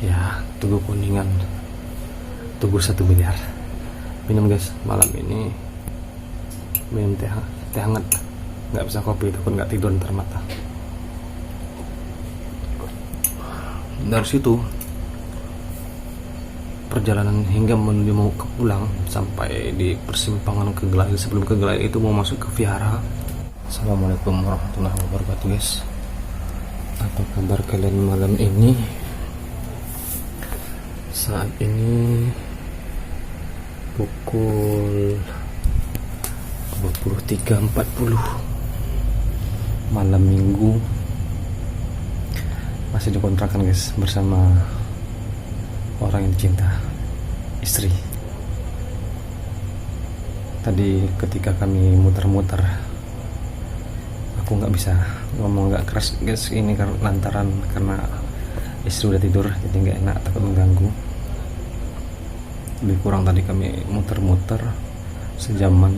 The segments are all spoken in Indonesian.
Ya, Tugu Kuningan, Tugu 1 miliar. Minum guys, malam ini minum teh hangat. Nggak bisa kopi, takut nggak tidur ntar mata. Dari situ perjalanan hingga menuju mau ke pulang, sampai di persimpangan Kegelail. Sebelum Kegelail itu mau masuk ke Vihara. Assalamualaikum warahmatullahi wabarakatuh guys. Apa kabar kalian malam ini? Saat ini pukul 23.40 malam minggu. Masih dikontrakan guys, bersama orang yang dicinta, istri. Tadi ketika kami muter-muter, aku nggak bisa ngomong nggak keras guys, ini lantaran karena istri udah tidur, jadi nggak enak, takut mengganggu. Lebih kurang tadi kami muter-muter sejaman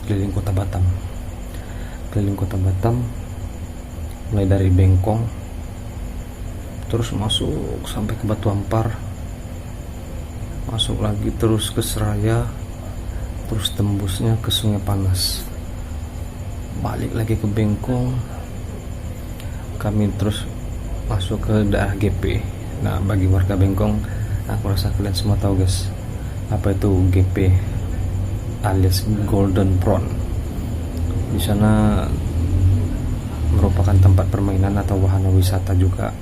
keliling kota Batam. Mulai dari Bengkong, terus masuk sampai ke Batu Ampar, masuk lagi terus ke Seraya, terus tembusnya ke Sungai Panas, balik lagi ke Bengkong. Kami terus masuk ke daerah GP. Nah, bagi warga Bengkong, aku rasa kalian semua tahu guys, apa itu GP alias Golden Prawn. Di sana merupakan tempat permainan atau wahana wisata juga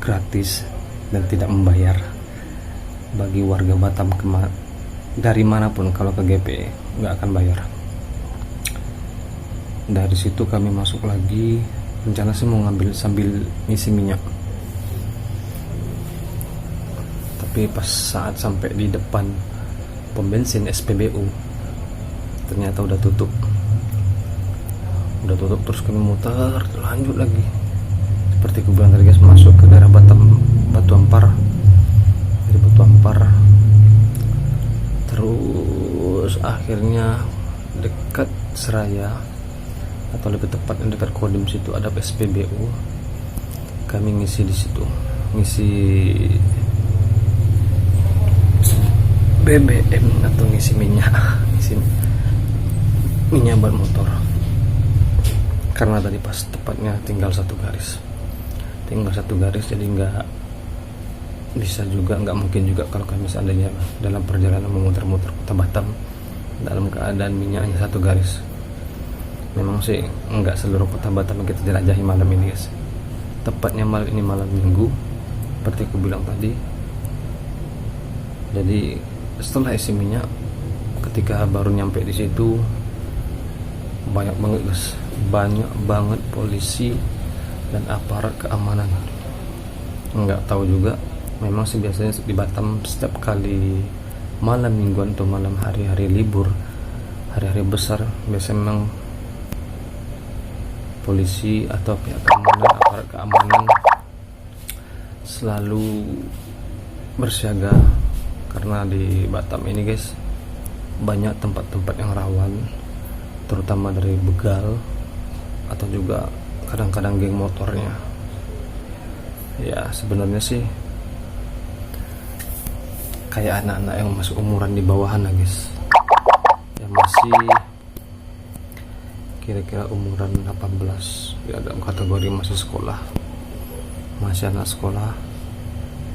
gratis dan tidak membayar bagi warga Batam. Dari manapun kalau ke GP nggak akan bayar. Dari situ kami masuk lagi, rencana sih mau ngambil sambil ngisi minyak, tapi pas saat sampai di depan pom bensin SPBU ternyata udah tutup. Terus kami muter lanjut lagi seperti aku bilang tadi guys, masuk ke daerah Batu Ampar. Dari Batu Ampar terus akhirnya dekat Seraya, atau lebih tepatnya dekat Kodim, situ ada SPBU. Kami ngisi di situ, ngisi BBM atau ngisi minyak ban motor. Karena tadi pas tepatnya tinggal satu garis, jadi nggak bisa juga, nggak mungkin juga kalau kami seandainya dalam perjalanan memutar-mutar kota Batam dalam keadaan minyaknya satu garis. Memang sih nggak seluruh kota Batam kita jelajahi malam ini guys. Tepatnya malam ini malam minggu, seperti aku bilang tadi. Jadi setelah isi minyak, ketika baru nyampe di situ, banyak banget polisi dan aparat keamanan. Nggak tahu juga, memang sih biasanya di Batam setiap kali malam mingguan atau malam hari-hari libur, hari-hari besar, biasanya memang polisi atau pihak keamanan, aparat keamanan selalu bersiaga. Karena di Batam ini guys, banyak tempat-tempat yang rawan, terutama dari begal atau juga kadang-kadang geng motornya. Ya sebenarnya sih kayak anak-anak yang masuk umuran di bawahan guys, yang masih kira-kira umuran 18, ya dalam kategori masih sekolah, masih anak sekolah.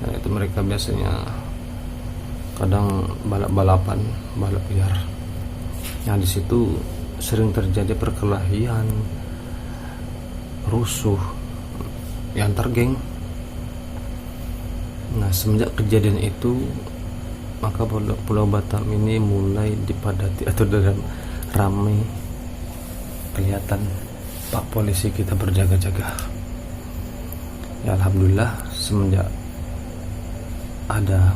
Dan itu mereka biasanya kadang balap liar. Nah di situ sering terjadi perkelahian, rusuh ya antar geng. Nah semenjak kejadian itu, maka Pulau Batam ini mulai dipadati atau dalam ramai, kelihatan pak polisi kita berjaga-jaga. Ya alhamdulillah, semenjak ada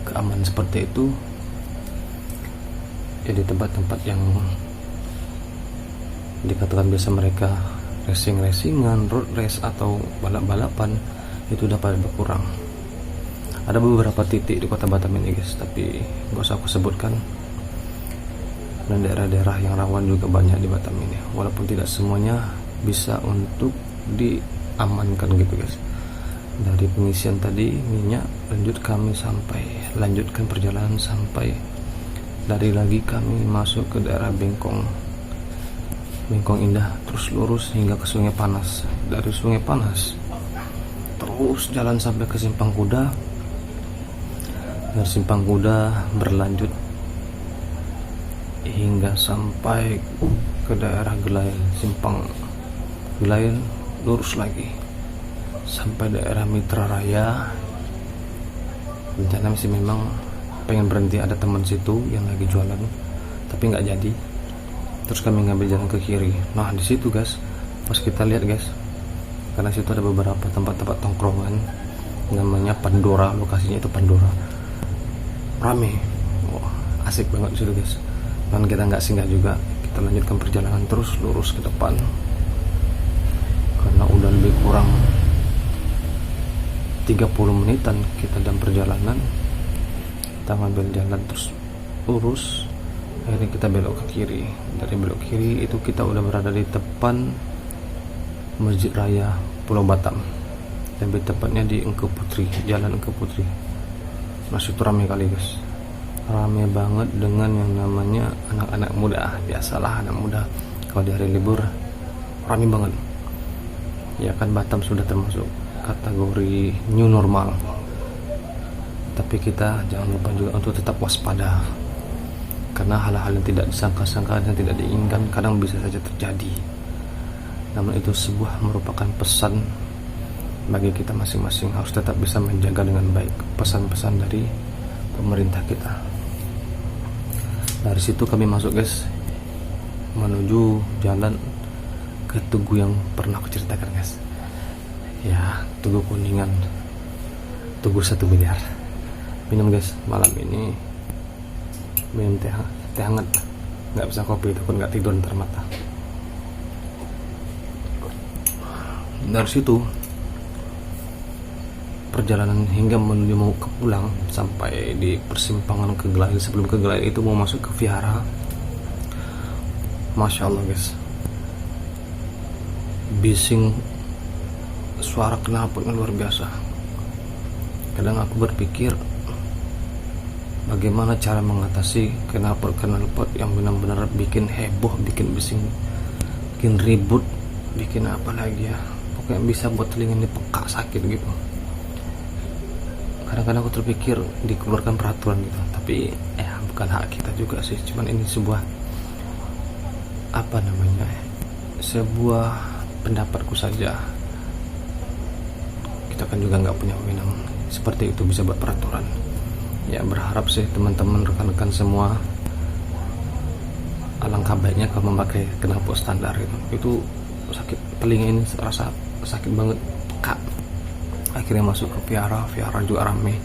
keamanan seperti itu, ya di tempat-tempat yang dikatakan biasa mereka racing-racingan, road race atau balap-balapan, itu udah pada berkurang. Ada beberapa titik di kota Batam ini guys, tapi gak usah aku sebutkan. Dan daerah-daerah yang rawan juga banyak di Batam ini, walaupun tidak semuanya bisa untuk diamankan gitu guys. Dari pengisian tadi minyak, lanjutkan perjalanan sampai dari lagi kami masuk ke daerah Bengkong Indah, terus lurus hingga ke Sungai Panas. Dari Sungai Panas terus jalan sampai ke Simpang Kuda. Dari Simpang Kuda berlanjut hingga sampai ke daerah Gelail, Simpang Gelail, lurus lagi sampai daerah Mitra Raya. Rencana sih memang pengen berhenti, ada teman situ yang lagi jualan, tapi nggak jadi. Terus kami ngambil jalan ke kiri. Nah di situ guys, pas kita lihat guys, karena situ ada beberapa tempat-tempat tongkrongan, namanya Pandora, lokasinya itu Pandora, rame. Wah, asik banget situ guys. Dan kita nggak singgah juga, kita lanjutkan perjalanan terus lurus ke depan. Karena udah lebih kurang 30 menitan kita dalam perjalanan, kita ngambil jalan terus lurus. Akhirnya kita belok ke kiri. Dari belok kiri itu kita udah berada di depan Masjid Raya Pulau Batam, lebih tepatnya di Engku Putri, Jalan Engku Putri. Masih itu rame kali guys, rame banget dengan yang namanya anak-anak muda. Biasalah anak muda kalau di hari libur rame banget ya kan. Batam sudah termasuk kategori new normal, tapi kita jangan lupa juga untuk tetap waspada, karena hal-hal yang tidak disangka-sangka dan tidak diinginkan kadang bisa saja terjadi. Namun itu sebuah merupakan pesan bagi kita masing-masing, harus tetap bisa menjaga dengan baik pesan-pesan dari pemerintah kita. Dari situ kami masuk guys, menuju jalan ke Tugu yang pernah aku ceritakan guys. Ya, Tugu Kuningan, Tugu 1 miliar. Minum guys, malam ini minum teh hangat, nggak bisa kopi, takut nggak tidur ntar mata. Dari situ perjalanan hingga menuju mau ke pulang, sampai di persimpangan ke Gelail. Sebelum ke Gelail itu mau masuk ke Vihara. Masya Allah guys, bising, suara knalpotnya luar biasa. Kadang aku berpikir bagaimana cara mengatasi knalpot yang benar-benar bikin heboh, bikin bising, bikin ribut, bikin apa lagi ya, pokoknya bisa buat telinga ini peka, sakit gitu. Kadang-kadang aku terpikir dikeluarkan peraturan gitu, tapi bukan hak kita juga sih, cuman ini sebuah sebuah pendapatku saja. Kita kan juga nggak punya wewenang seperti itu bisa buat peraturan. Ya berharap sih teman-teman, rekan-rekan semua, alangkah baiknya kalau memakai knalpot standar itu sakit telinga ini, rasa sakit banget, peka. Akhirnya masuk ke Vihara juga rame.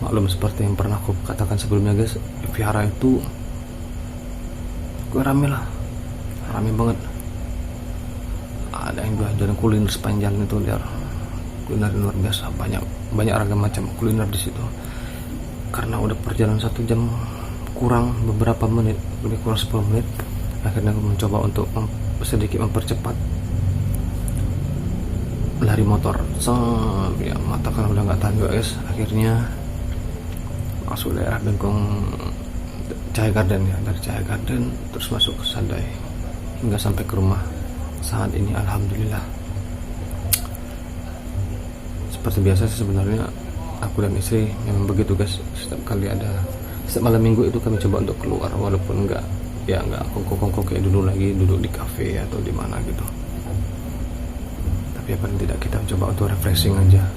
Maklum seperti yang pernah aku katakan sebelumnya guys, Vihara itu rame banget. Ada yang jualan kuliner sepanjang itu, lihat kuliner luar biasa, banyak ragam macam kuliner di situ. Karena udah perjalanan 1 jam kurang beberapa menit, lebih kurang 10 menit, akhirnya aku mencoba untuk sedikit mempercepat lari motor. Ya mata kan udah nggak tahan juga guys. Akhirnya masuk daerah Bengkong Cahaya Garden ya, dari Cahaya Garden terus masuk ke Sadai hingga sampai ke rumah. Saat ini alhamdulillah, seperti biasa sih sebenarnya aku dan istri memang begitu guys. Setiap malam minggu itu kami coba untuk keluar, walaupun nggak kongko kayak dulu lagi, duduk di kafe atau di mana gitu. Tapi paling tidak kita coba untuk refreshing aja.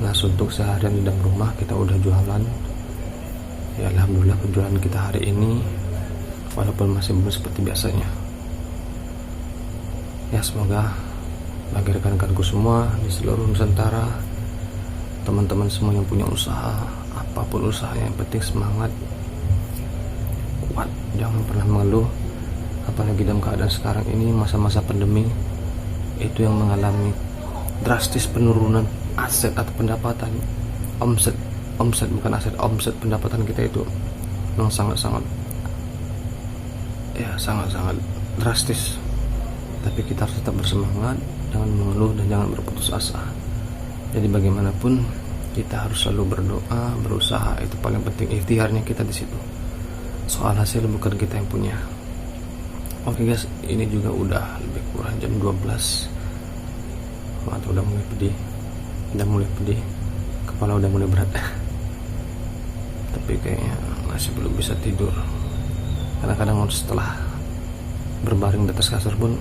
Nah untuk seharian di dalam rumah kita udah jualan. Ya alhamdulillah penjualan kita hari ini walaupun masih belum seperti biasanya. Ya semoga bagi rekan-rekanku semua di seluruh Nusantara, teman-teman semua yang punya usaha, apapun usahanya, yang penting semangat, kuat, jangan pernah mengeluh. Apalagi dalam keadaan sekarang ini, masa-masa pandemi, itu yang mengalami drastis penurunan aset atau pendapatan, omset bukan aset, omset pendapatan kita itu memang sangat-sangat drastis. Tapi kita harus tetap bersemangat, jangan mengeluh dan jangan berputus asa. Jadi bagaimanapun kita harus selalu berdoa, berusaha, itu paling penting. Ikhtiarnya kita di situ. Soal hasil bukan kita yang punya. Oke guys, ini juga udah lebih kurang jam 12. Mata udah mulai pedih, kepala udah mulai berat. Tapi kayaknya masih belum bisa tidur. Kadang-kadang setelah berbaring di atas kasur pun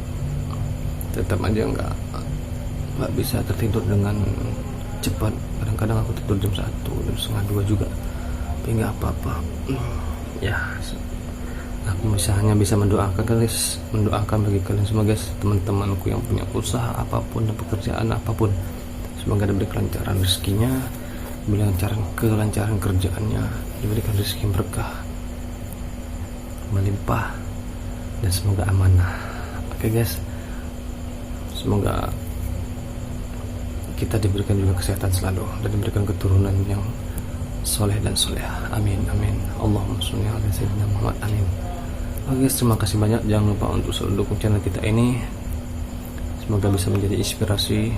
tetap aja nggak bisa tertidur dengan cepat. Kadang-kadang aku tidur jam 1, jam setengah 2 juga, tapi nggak apa-apa. Ya, aku hanya bisa mendoakan guys, mendoakan bagi kalian semua guys, teman-temanku yang punya usaha apapun dan pekerjaan apapun, semoga diberi kelancaran rezekinya, diberi kelancaran kerjaannya, diberikan rezeki yang berkah, melimpah, dan semoga amanah. Oke guys, semoga kita diberikan juga kesehatan selalu dan diberikan keturunan yang soleh dan soleha. Amin amin. Allahumma sholli ala sayyidina Muhammad. Amin. Oke guys, terima kasih banyak. Jangan lupa untuk selalu dukung channel kita ini. Semoga bisa menjadi inspirasi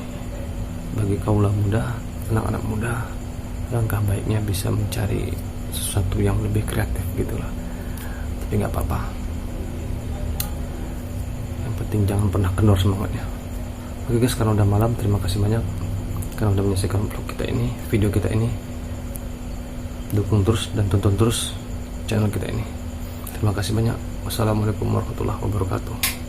bagi kaula muda, anak-anak muda. Langkah baiknya bisa mencari sesuatu yang lebih kreatif gitulah. Tapi nggak apa-apa. Yang penting jangan pernah kendor semangatnya. Oke guys, karena udah malam, terima kasih banyak karena udah menyaksikan vlog kita ini, video kita ini. Dukung terus dan tonton terus channel kita ini. Terima kasih banyak. Wassalamualaikum warahmatullahi wabarakatuh.